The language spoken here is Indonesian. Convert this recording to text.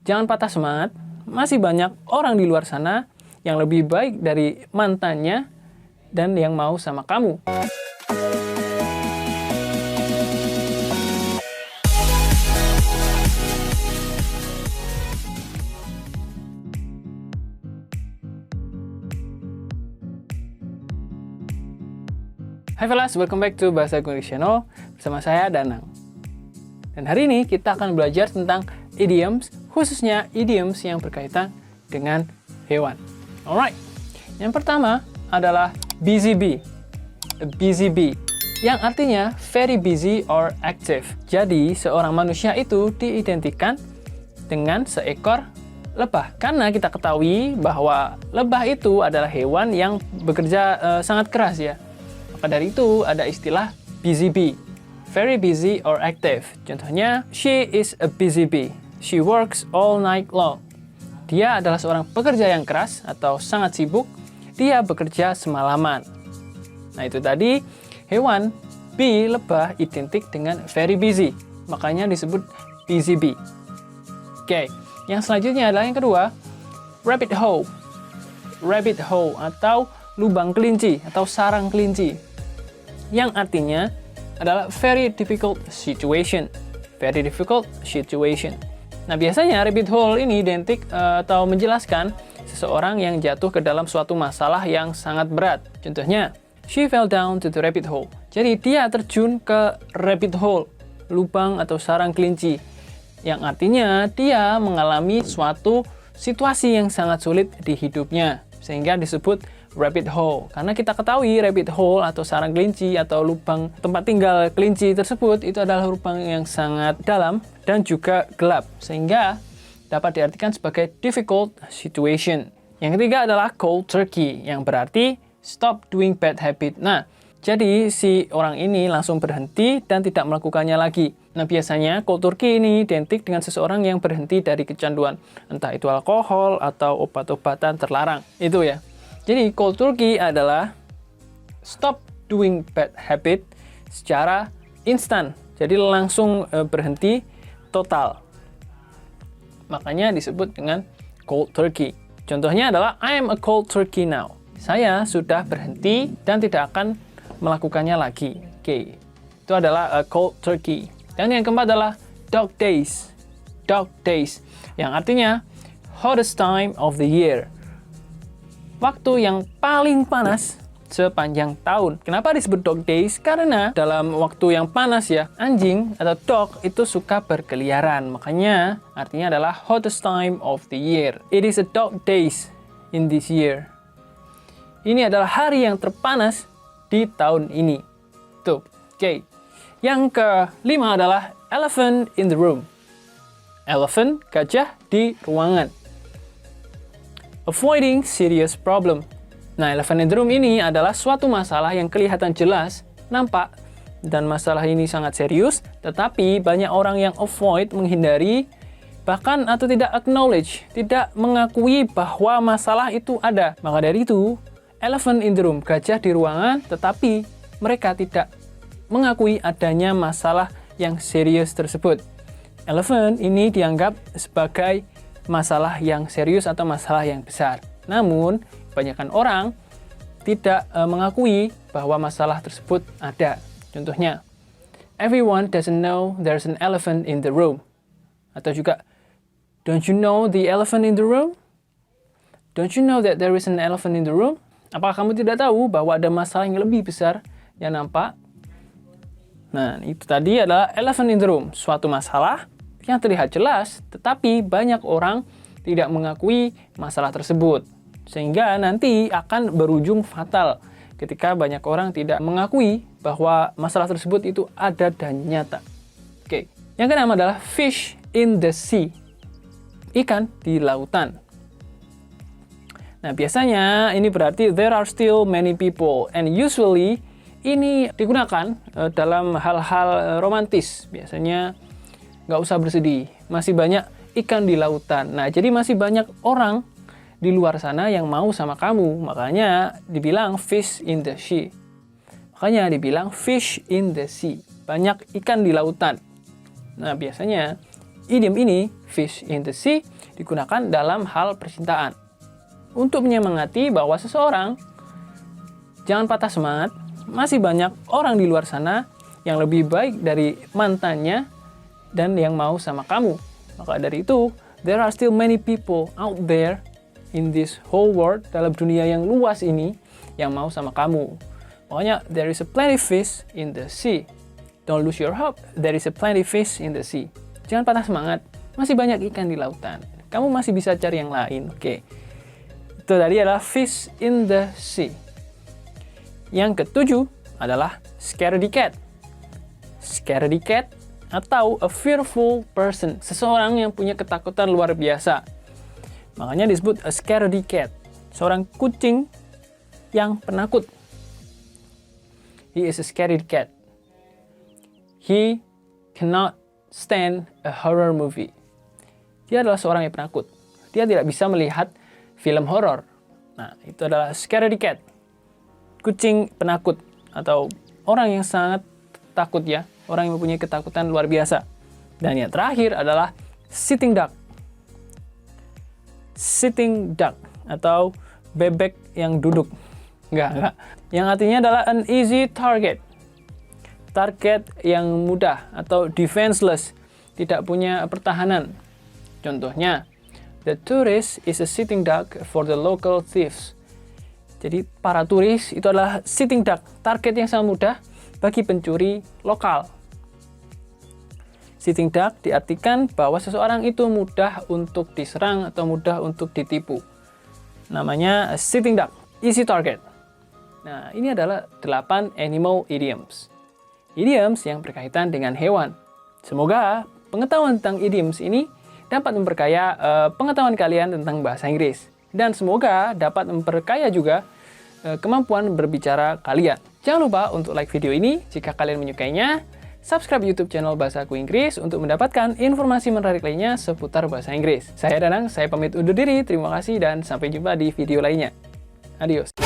Jangan patah semangat, masih banyak orang di luar sana yang lebih baik dari mantannya dan yang mau sama kamu. Hai fellas, welcome back to Bahasa English Channel bersama saya Danang. Dan hari ini kita akan belajar tentang idioms, khususnya idioms yang berkaitan dengan hewan. Alright, yang pertama adalah busy bee. A busy bee, yang artinya very busy or active. Jadi, seorang manusia itu diidentikan dengan seekor lebah. Karena kita ketahui bahwa lebah itu adalah hewan yang bekerja sangat keras ya. Maka dari itu ada istilah busy bee, very busy or active. Contohnya, she is a busy bee. She works all night long. Dia adalah seorang pekerja yang keras atau sangat sibuk. Dia bekerja semalaman. Nah itu tadi, hewan bee, lebah, identik dengan very busy. Makanya disebut busy bee. Oke, yang selanjutnya adalah yang kedua, rabbit hole. Rabbit hole atau lubang kelinci atau sarang kelinci, yang artinya adalah very difficult situation. Very difficult situation. Nah, biasanya rabbit hole ini identik atau menjelaskan seseorang yang jatuh ke dalam suatu masalah yang sangat berat. Contohnya, she fell down to the rabbit hole. Jadi, dia terjun ke rabbit hole, lubang atau sarang kelinci, yang artinya dia mengalami suatu situasi yang sangat sulit di hidupnya, sehingga disebut rabbit hole. Karena kita ketahui rabbit hole atau sarang kelinci atau lubang tempat tinggal kelinci tersebut itu adalah lubang yang sangat dalam dan juga gelap, sehingga dapat diartikan sebagai difficult situation. Yang ketiga adalah cold turkey, yang berarti stop doing bad habit. Nah, jadi si orang ini langsung berhenti dan tidak melakukannya lagi. Nah, biasanya cold turkey ini identik dengan seseorang yang berhenti dari kecanduan, entah itu alkohol atau obat-obatan terlarang. Itu ya. Jadi, cold turkey adalah stop doing bad habit secara instan. Jadi, langsung berhenti total. Makanya disebut dengan cold turkey. Contohnya adalah, I am a cold turkey now. Saya sudah berhenti dan tidak akan melakukannya lagi. Oke, itu adalah cold turkey. Dan yang keempat adalah dog days. Dog days, yang artinya hottest time of the year. Waktu yang paling panas sepanjang tahun. Kenapa disebut dog days? Karena dalam waktu yang panas ya, anjing atau dog itu suka berkeliaran. Makanya artinya adalah hottest time of the year. It is a dog days in this year. Ini adalah hari yang terpanas di tahun ini. Tuh, oke. Yang kelima adalah elephant in the room. Elephant, gajah di ruangan. Avoiding serious problem. Nah, elephant in the room ini adalah suatu masalah yang kelihatan jelas, nampak, dan masalah ini sangat serius, tetapi banyak orang yang avoid, menghindari, bahkan atau tidak acknowledge, tidak mengakui bahwa masalah itu ada. Maka dari itu, elephant in the room, gajah di ruangan, tetapi mereka tidak mengakui adanya masalah yang serius tersebut. Elephant ini dianggap sebagai masalah yang serius atau masalah yang besar. Namun, kebanyakan orang tidak mengakui bahwa masalah tersebut ada. Contohnya, everyone doesn't know there's an elephant in the room. Atau juga, don't you know the elephant in the room? Don't you know that there is an elephant in the room? Apakah kamu tidak tahu bahwa ada masalah yang lebih besar yang nampak? Nah, itu tadi adalah elephant in the room, suatu masalah yang terlihat jelas, tetapi banyak orang tidak mengakui masalah tersebut. Sehingga nanti akan berujung fatal ketika banyak orang tidak mengakui bahwa masalah tersebut itu ada dan nyata. Oke. Yang keenam adalah fish in the sea. Ikan di lautan. Nah, biasanya ini berarti there are still many people, and usually ini digunakan dalam hal-hal romantis. Biasanya nggak usah bersedih, masih banyak ikan di lautan. Nah, jadi masih banyak orang di luar sana yang mau sama kamu. Makanya dibilang fish in the sea. Makanya dibilang fish in the sea. Banyak ikan di lautan. Nah, biasanya Idiom ini, fish in the sea, digunakan dalam hal percintaan. Untuk menyemangati bahwa seseorang jangan patah semangat, masih banyak orang di luar sana yang lebih baik dari mantannya dan yang mau sama kamu. Maka dari itu, there are still many people out there in this whole world, dalam dunia yang luas ini, yang mau sama kamu. Pokoknya, there is a plenty fish in the sea. Don't lose your hope, there is a plenty fish in the sea. Jangan patah semangat, masih banyak ikan di lautan. Kamu masih bisa cari yang lain, oke. Itu tadi adalah fish in the sea. Yang ketujuh adalah scaredy cat. Scaredy cat atau a fearful person, seseorang yang punya ketakutan luar biasa. Makanya disebut a scaredy cat, seorang kucing yang penakut. He is a scaredy cat. He cannot stand a horror movie. Dia adalah seorang yang penakut. Dia tidak bisa melihat film horor. Nah, itu adalah scaredy cat. Kucing penakut atau orang yang sangat takut ya. Orang yang mempunyai ketakutan luar biasa. Dan yang terakhir adalah sitting duck. Sitting duck atau bebek yang duduk. Enggak. Yang artinya adalah an easy target. Target yang mudah atau defenseless, tidak punya pertahanan. Contohnya, the tourist is a sitting duck for the local thieves. Jadi para turis itu adalah sitting duck, target yang sangat mudah bagi pencuri lokal. Sitting duck diartikan bahwa seseorang itu mudah untuk diserang atau mudah untuk ditipu. Namanya sitting duck, easy target. Nah, ini adalah 8 animal idioms. Idioms yang berkaitan dengan hewan. Semoga pengetahuan tentang idioms ini dapat memperkaya pengetahuan kalian tentang bahasa Inggris. Dan semoga dapat memperkaya juga kemampuan berbicara kalian. Jangan lupa untuk like video ini jika kalian menyukainya. Subscribe YouTube channel Bahasaku Inggris untuk mendapatkan informasi menarik lainnya seputar bahasa Inggris. Saya Danang, saya pamit undur diri. Terima kasih dan sampai jumpa di video lainnya. Adios.